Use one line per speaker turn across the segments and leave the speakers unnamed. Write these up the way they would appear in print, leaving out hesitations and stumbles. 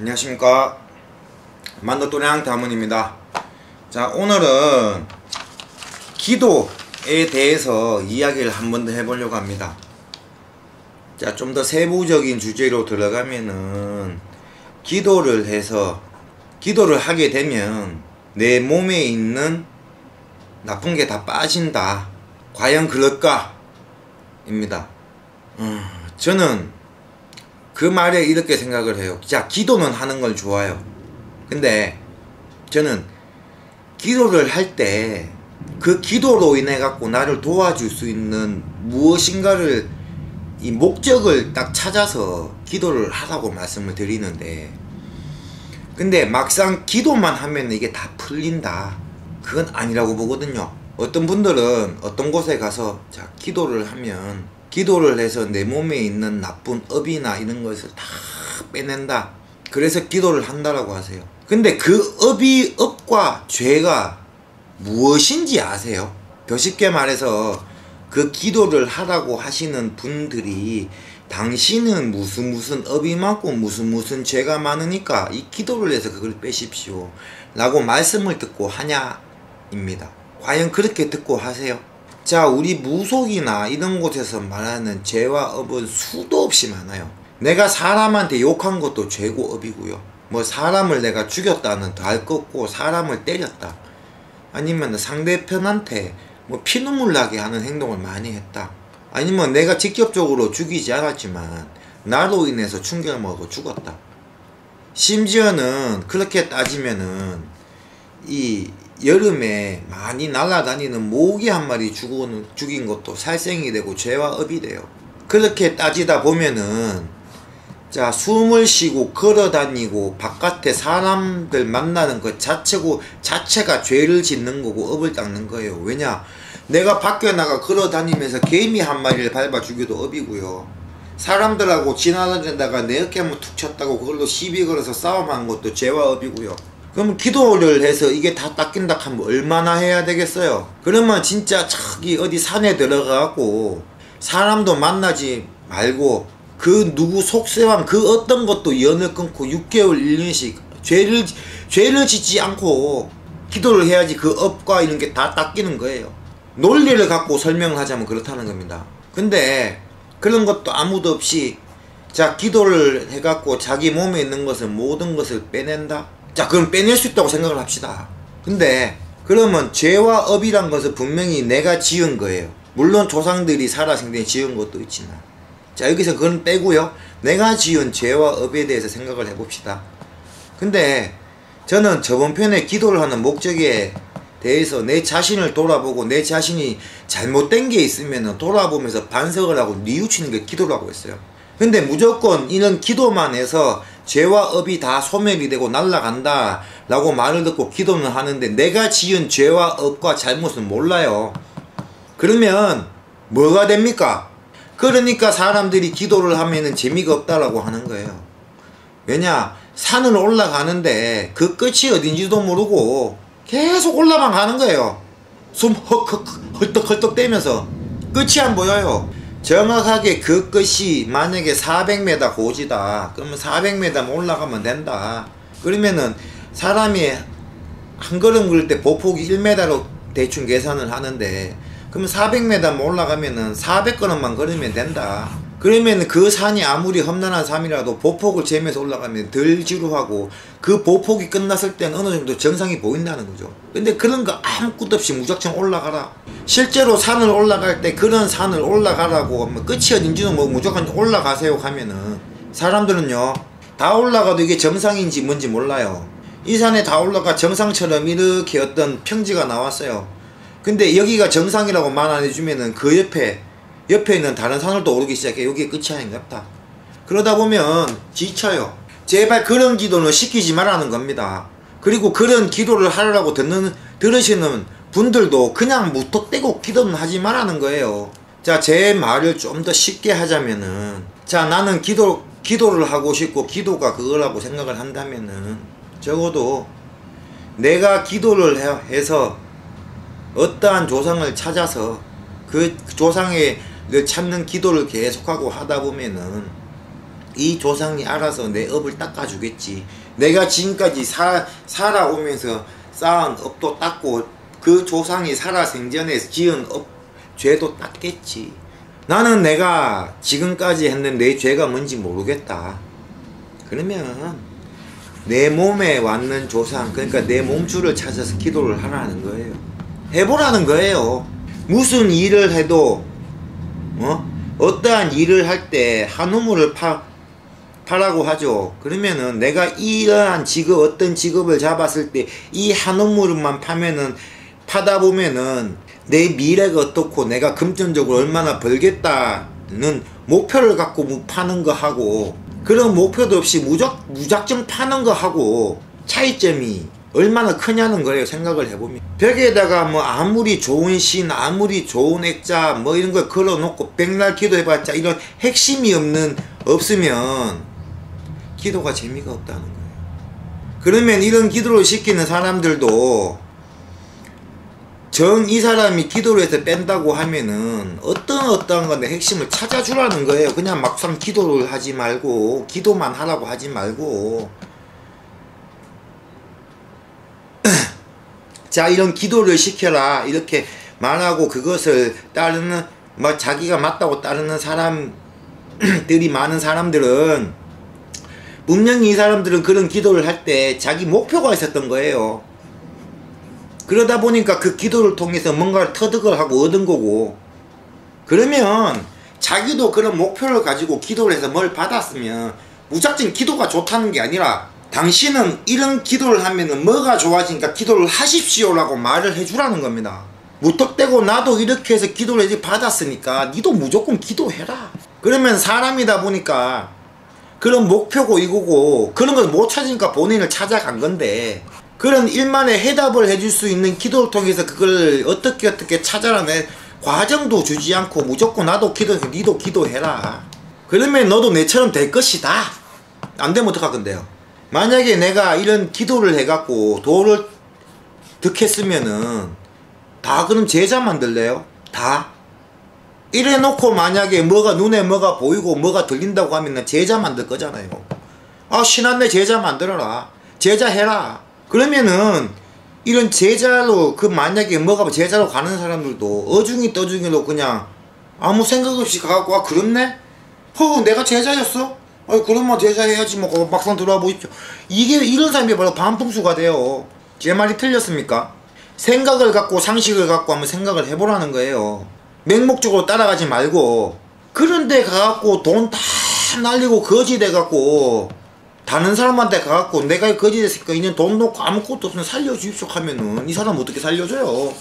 안녕하십니까, 만덕도량 다문입니다. 자, 오늘은 기도에 대해서 이야기를 한 번 더 해보려고 합니다. 자, 좀 더 세부적인 주제로 들어가면은, 기도를 하게 되면 내 몸에 있는 나쁜 게 다 빠진다. 과연 그럴까? 입니다. 저는 그 말에 이렇게 생각을 해요. 자, 기도는 하는 건 좋아요. 근데 저는 기도를 할 때 그 기도로 인해 갖고 나를 도와줄 수 있는 무엇인가를, 이 목적을 딱 찾아서 기도를 하라고 말씀을 드리는데, 근데 막상 기도만 하면 이게 다 풀린다, 그건 아니라고 보거든요. 어떤 분들은 어떤 곳에 가서 자, 기도를 하면, 기도를 해서 내 몸에 있는 나쁜 업이나 이런 것을 다 빼낸다, 그래서 기도를 한다라고 하세요. 근데 그 업과 죄가 무엇인지 아세요? 더 쉽게 말해서 그 기도를 하라고 하시는 분들이 당신은 무슨 업이 많고 무슨 죄가 많으니까 이 기도를 해서 그걸 빼십시오 라고 말씀을 듣고 하냐 입니다. 과연 그렇게 듣고 하세요? 자, 우리 무속이나 이런 곳에서 말하는 죄와 업은 수도 없이 많아요. 내가 사람한테 욕한 것도 죄고 업이고요. 뭐 사람을 내가 죽였다는 더 할 것 없고, 사람을 때렸다, 아니면 상대편한테 뭐 피눈물 나게 하는 행동을 많이 했다, 아니면 내가 직접적으로 죽이지 않았지만 나로 인해서 충격을 먹고 죽었다. 심지어는 그렇게 따지면은 이 여름에 많이 날아다니는 모기 한 마리 죽인 것도 살생이 되고 죄와 업이 돼요. 그렇게 따지다 보면은, 자, 숨을 쉬고 걸어다니고 바깥에 사람들 만나는 것 자체가 죄를 짓는 거고 업을 닦는 거예요. 왜냐? 내가 밖에 나가 걸어다니면서 개미 한 마리를 밟아 죽여도 업이고요. 사람들하고 지나다니다가 내 어깨 한번 툭 쳤다고 그걸로 시비 걸어서 싸움한 것도 죄와 업이고요. 그럼 기도를 해서 이게 다 닦인다 하면 얼마나 해야 되겠어요? 그러면 진짜 저기 어디 산에 들어가고 사람도 만나지 말고, 그 누구 속세왕 그 어떤 것도 연을 끊고 6개월 1년씩 죄를 짓지 않고 기도를 해야지 그 업과 이런 게 다 닦이는 거예요. 논리를 갖고 설명을 하자면 그렇다는 겁니다. 근데 그런 것도 아무도 없이, 자, 기도를 해갖고 자기 몸에 있는 것을, 모든 것을 빼낸다? 자, 그럼 빼낼 수 있다고 생각을 합시다. 근데 그러면 죄와 업이란 것은 분명히 내가 지은 거예요. 물론 조상들이 살아생전에 지은 것도 있지만, 자, 여기서 그건 빼고요, 내가 지은 죄와 업에 대해서 생각을 해봅시다. 근데 저는 저번 편에 기도를 하는 목적에 대해서 내 자신을 돌아보고, 내 자신이 잘못된 게 있으면 돌아보면서 반성을 하고 뉘우치는 게 기도라고 했어요. 근데 무조건 이런 기도만 해서 죄와 업이 다 소멸이 되고 날아간다 라고 말을 듣고 기도는 하는데, 내가 지은 죄와 업과 잘못은 몰라요. 그러면 뭐가 됩니까? 그러니까 사람들이 기도를 하면은 재미가 없다라고 하는 거예요. 왜냐? 산을 올라가는데 그 끝이 어딘지도 모르고 계속 올라만 가는 거예요. 숨 헐떡헐떡 떼면서 끝이 안 보여요. 정확하게 그 끝이 만약에 400m 고지다, 그러면 400m만 올라가면 된다. 그러면은 사람이 한 걸음 굴 때 보폭이 1m로 대충 계산을 하는데, 그러면 400m만 올라가면은 400걸음만 걸으면 된다. 그러면 그 산이 아무리 험난한 산이라도 보폭을 재면서 올라가면 덜 지루하고, 그 보폭이 끝났을 때는 어느 정도 정상이 보인다는 거죠. 근데 그런 거 아무것도 없이 무작정 올라가라. 실제로 산을 올라갈 때 그런 산을 올라가라고 뭐 끝이 어딘지는 뭐 무조건 올라가세요 하면은, 사람들은요 다 올라가도 이게 정상인지 뭔지 몰라요. 이 산에 다 올라가 정상처럼 이렇게 어떤 평지가 나왔어요. 근데 여기가 정상이라고 말 안 해주면은 그 옆에 있는 다른 산을 또 오르기 시작해. 여기에 끝이 아닌갑다. 그러다 보면 지쳐요. 제발 그런 기도는 시키지 말라는 겁니다. 그리고 그런 기도를 하려고 들으시는 분들도 그냥 무턱대고 기도는 하지 말라는 거예요. 자, 제 말을 좀 더 쉽게 하자면은, 자, 나는 기도를 하고 싶고 기도가 그거라고 생각을 한다면은, 적어도 내가 기도를 해서 어떠한 조상을 찾아서 그 조상의 찾는 기도를 계속하고 하다 보면은 이 조상이 알아서 내 업을 닦아주겠지. 내가 지금까지 살아오면서 쌓은 업도 닦고 그 조상이 살아생전에 지은 죄도 닦겠지. 나는 내가 지금까지 했는 내 죄가 뭔지 모르겠다. 그러면 내 몸에 왔는 조상, 그러니까 내 몸주를 찾아서 기도를 하라는 거예요. 해보라는 거예요. 무슨 일을 해도 어떠한 일을 할 때 한우물을 파라고 하죠. 그러면은 내가 이러한 직업, 어떤 직업을 잡았을 때 이 한우물만 파다 보면은 내 미래가 어떻고 내가 금전적으로 얼마나 벌겠다는 목표를 갖고 파는 거 하고, 그런 목표도 없이 무작정 파는 거 하고 차이점이 얼마나 크냐는 거예요. 생각을 해보면 벽에다가 뭐 아무리 좋은 신, 아무리 좋은 액자 뭐 이런 걸 걸어놓고 백날 기도해봤자 이런 핵심이 없으면 기도가 재미가 없다는 거예요. 그러면 이런 기도를 시키는 사람들도 이 사람이 기도를 해서 뺀다고 하면은 어떤 건데 핵심을 찾아주라는 거예요. 그냥 막상 기도를 하지 말고, 기도만 하라고 하지 말고. 자, 이런 기도를 시켜라 이렇게 말하고, 그것을 따르는, 자기가 맞다고 따르는 사람들이 많은 사람들은 분명히 이 사람들은 그런 기도를 할 때 자기 목표가 있었던 거예요. 그러다 보니까 그 기도를 통해서 뭔가를 터득을 하고 얻은 거고, 그러면 자기도 그런 목표를 가지고 기도를 해서 뭘 받았으면 무작정 기도가 좋다는 게 아니라, 당신은 이런 기도를 하면은 뭐가 좋아지니까 기도를 하십시오라고 말을 해주라는 겁니다. 무턱대고 나도 이렇게 해서 기도를 이제 받았으니까 니도 무조건 기도해라. 그러면 사람이다 보니까 그런 목표고 이거고 그런 걸 못 찾으니까 본인을 찾아간 건데, 그런 일만에 해답을 해줄 수 있는 기도를 통해서 그걸 어떻게 찾아라는 과정도 주지 않고 무조건 나도 기도해서 니도 기도해라. 그러면 너도 내처럼 될 것이다. 안 되면 어떡할 건데요? 만약에 내가 이런 기도를 해갖고 도를 득했으면은 다 그럼 제자 만들래요? 다? 이래놓고 만약에 눈에 뭐가 보이고 뭐가 들린다고 하면은 제자 만들 거잖아요. 아, 신한내 제자 만들어라. 제자 해라. 그러면은 이런 제자로, 만약에 제자로 가는 사람들도 어중이 떠중이로 그냥 아무 생각 없이 가갖고, 그렇네? 내가 제자였어? 그러면 제자 해야지 뭐. 막상 들어와 보십시오. 이런 사람이 바로 반풍수가 돼요. 제 말이 틀렸습니까? 생각을 갖고 상식을 갖고 한번 생각을 해보라는 거예요. 맹목적으로 따라가지 말고. 그런데 가갖고 돈 다 날리고 거지 돼갖고 다른 사람한테 가갖고 내가 거지 됐으니까 이제 돈 놓고 아무것도 없으면 살려주십시오 하면은 이 사람 어떻게 살려줘요?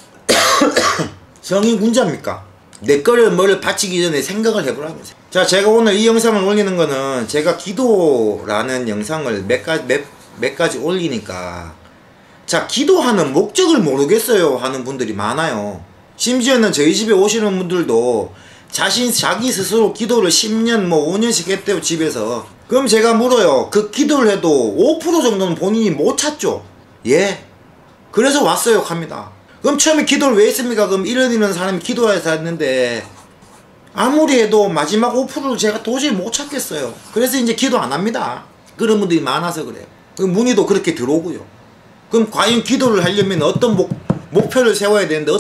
성인 군자입니까? 내 거를 뭐를 바치기 전에 생각을 해보라는 거죠. 자, 제가 오늘 이 영상을 올리는 거는 제가 기도라는 영상을 몇 가지 올리니까, 자, 기도하는 목적을 모르겠어요 하는 분들이 많아요. 심지어는 저희 집에 오시는 분들도 자기 스스로 기도를 10년 5년씩 했대요, 집에서. 그럼 제가 물어요. 그 기도를 해도 5% 정도는 본인이 못 찾죠? 예. 그래서 왔어요 합니다. 그럼 처음에 기도를 왜 했습니까? 그럼 이런 사람이 기도해서 했는데 아무리 해도 마지막 5%를 제가 도저히 못 찾겠어요. 그래서 이제 기도 안 합니다. 그런 분들이 많아서 그래요. 문의도 그렇게 들어오고요. 그럼 과연 기도를 하려면 어떤 목표를 세워야 되는데,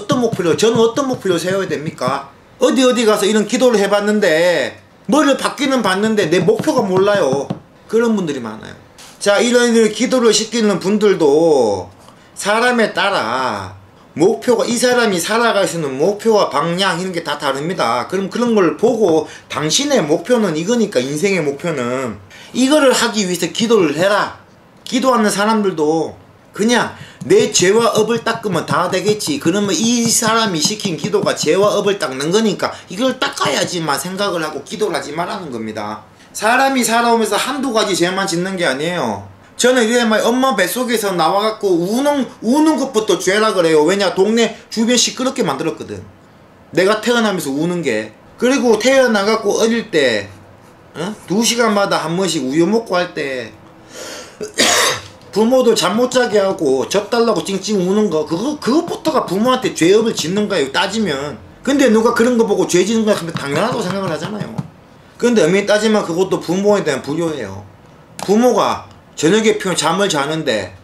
저는 어떤 목표를 세워야 됩니까? 어디 가서 이런 기도를 해봤는데 뭐를 받기는 봤는데 내 목표가 몰라요. 그런 분들이 많아요. 자, 이런 기도를 시키는 분들도 사람에 따라 목표가, 이 사람이 살아갈 수 있는 목표와 방향 이런 게 다 다릅니다. 그럼 그런 걸 보고 당신의 목표는 이거니까, 인생의 목표는 이거를 하기 위해서 기도를 해라. 기도하는 사람들도 그냥 내 죄와 업을 닦으면 다 되겠지. 그러면 이 사람이 시킨 기도가 죄와 업을 닦는 거니까 이걸 닦아야지만 생각을 하고 기도를 하지 말라는 겁니다. 사람이 살아오면서 한두 가지 죄만 짓는 게 아니에요. 저는 이래 엄마 뱃속에서 나와갖고 우는 것부터 죄라 그래요. 왜냐, 동네 주변 시끄럽게 만들었거든. 내가 태어나면서 우는 게. 그리고 태어나갖고 어릴 때 2시간마다 한 번씩 우유 먹고 할 때 부모도 잠 못 자게 하고 젖 달라고 찡찡 우는 거, 그것부터가 부모한테 죄업을 짓는 거예요, 따지면. 근데 누가 그런 거 보고 죄 짓는 거 하면 당연하다고 생각을 하잖아요. 근데 엄밀히 따지면 그것도 부모에 대한 불효예요. 부모가 저녁에 잠을 자는데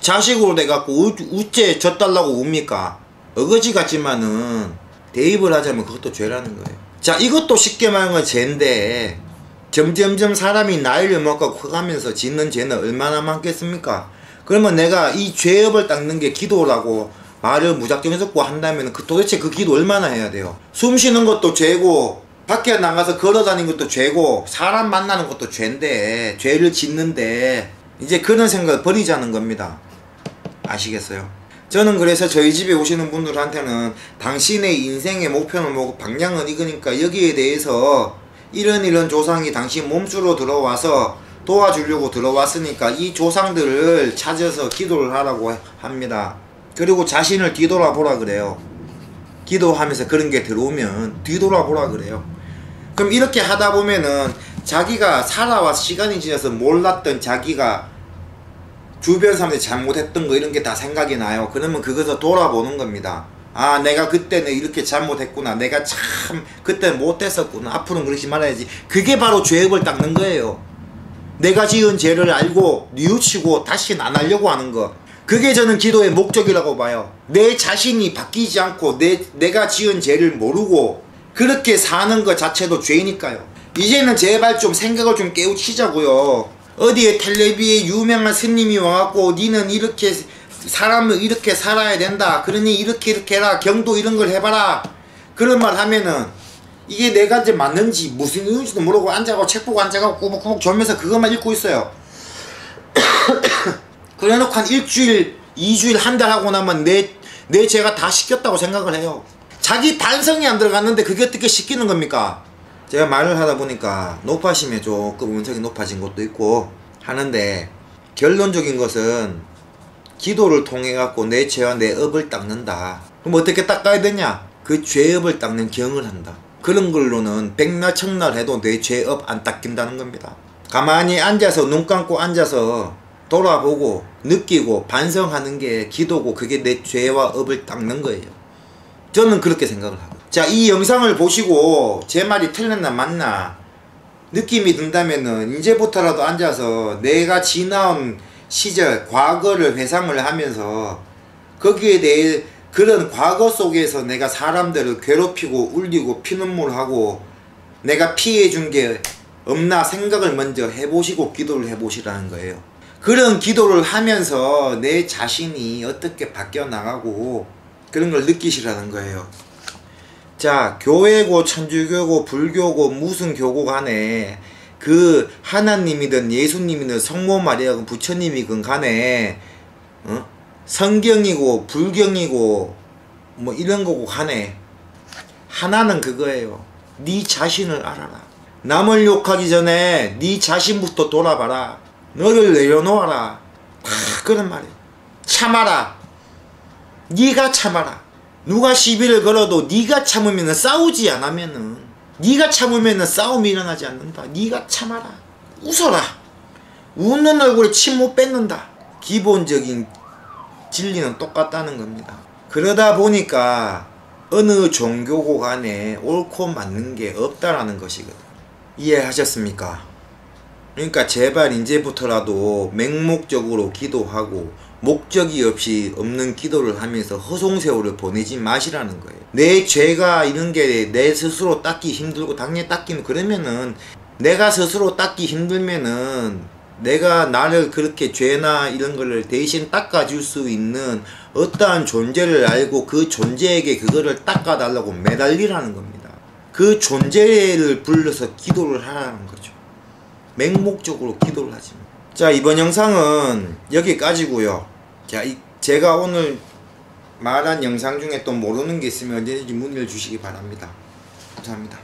자식으로 돼갖고 우째 젖달라고 웁니까? 어거지 같지만은 대입을 하자면 그것도 죄라는 거예요. 자, 이것도 쉽게 말하면 죄인데 점점점 사람이 나이를 먹고 커가면서 짓는 죄는 얼마나 많겠습니까? 그러면 내가 이 죄업을 닦는 게 기도라고 말을 무작정 섞고 한다면 도대체 그 기도 얼마나 해야 돼요? 숨 쉬는 것도 죄고 밖에 나가서 걸어다니는 것도 죄고 사람 만나는 것도 죄인데 죄를 짓는데 이제 그런 생각을 버리자는 겁니다. 아시겠어요? 저는 그래서 저희 집에 오시는 분들한테는 당신의 인생의 목표는 뭐고 방향은 이거니까 여기에 대해서 이런 조상이 당신 몸수로 들어와서 도와주려고 들어왔으니까 이 조상들을 찾아서 기도를 하라고 합니다. 그리고 자신을 뒤돌아보라 그래요. 기도하면서 그런 게 들어오면 뒤돌아보라 그래요. 그럼 이렇게 하다 보면은 자기가 살아와서 시간이 지나서 몰랐던 자기가 주변 사람들이 잘못했던 거 이런 게 다 생각이 나요. 그러면 그것을 돌아보는 겁니다. 아, 내가 그때는 이렇게 잘못했구나. 내가 참 그때 못했었구나. 앞으로는 그러지 말아야지. 그게 바로 죄업을 닦는 거예요. 내가 지은 죄를 알고 뉘우치고 다시는 안 하려고 하는 거. 그게 저는 기도의 목적이라고 봐요. 내 자신이 바뀌지 않고 내가 지은 죄를 모르고 그렇게 사는 것 자체도 죄니까요. 이제는 제발 좀 생각을 좀 깨우치자고요. 어디에 텔레비에 유명한 스님이 와갖고 니는 이렇게 사람을 이렇게 살아야 된다. 그러니 이렇게 해라. 경도 이런 걸 해봐라. 그런 말 하면은 이게 내가 이제 맞는지 무슨 이유인지도 모르고 앉아가고 책 보고 앉아가고 꾸벅꾸벅 졸면서 그것만 읽고 있어요. 그래놓고 한 일주일, 2주일, 한 달 하고 나면 내 죄가 다 씻겼다고 생각을 해요. 자기 반성이 안 들어갔는데 그게 어떻게 씻기는 겁니까? 제가 말을 하다 보니까 높아심에 조금 음색이 높아진 것도 있고 하는데 결론적인 것은 기도를 통해 갖고 내 죄와 내 업을 닦는다. 그럼 어떻게 닦아야 되냐? 그 죄업을 닦는 경을 한다. 그런 걸로는 백날 청날 해도 내 죄업 안 닦인다는 겁니다. 가만히 앉아서 눈 감고 앉아서 돌아보고 느끼고 반성하는 게 기도고 그게 내 죄와 업을 닦는 거예요. 저는 그렇게 생각을 하고. 자, 이 영상을 보시고 제 말이 틀렸나 맞나 느낌이 든다면은 이제부터라도 앉아서 내가 지나온 시절 과거를 회상을 하면서 거기에 대해 그런 과거 속에서 내가 사람들을 괴롭히고 울리고 피눈물하고 내가 피해준 게 없나 생각을 먼저 해보시고 기도를 해보시라는 거예요. 그런 기도를 하면서 내 자신이 어떻게 바뀌어 나가고 그런 걸 느끼시라는 거예요. 자, 교회고 천주교고 불교고 무슨 교고 간에 그 하나님이든 예수님이든 성모 마리아든 부처님이든 간에 성경이고 불경이고 뭐 이런 거고 간에 하나는 그거예요. 네 자신을 알아라. 남을 욕하기 전에 네 자신부터 돌아봐라. 너를 내려놓아라. 그런 말이에요. 참아라. 네가 참아라. 누가 시비를 걸어도 네가 참으면 싸우지 않으면은 네가 참으면 싸움이 일어나지 않는다. 네가 참아라. 웃어라. 웃는 얼굴에 침 못 뱉는다. 기본적인 진리는 똑같다는 겁니다. 그러다 보니까 어느 종교고 간에 옳고 맞는 게 없다라는 것이거든. 이해하셨습니까? 그러니까 제발 이제부터라도 맹목적으로 기도하고 목적이 없이 없는 기도를 하면서 허송세월을 보내지 마시라는 거예요. 내 죄가 이런 게 내 스스로 닦기 힘들고 당연히 닦기는 그러면은 내가 스스로 닦기 힘들면은 내가 나를 그렇게 죄나 이런 거를 대신 닦아줄 수 있는 어떠한 존재를 알고 그 존재에게 그거를 닦아달라고 매달리라는 겁니다. 그 존재를 불러서 기도를 하라는 거죠. 맹목적으로 기도를 하지. 자, 이번 영상은 여기까지고요. 자, 제가 오늘 말한 영상 중에 또 모르는 게 있으면 언제든지 문의를 주시기 바랍니다. 감사합니다.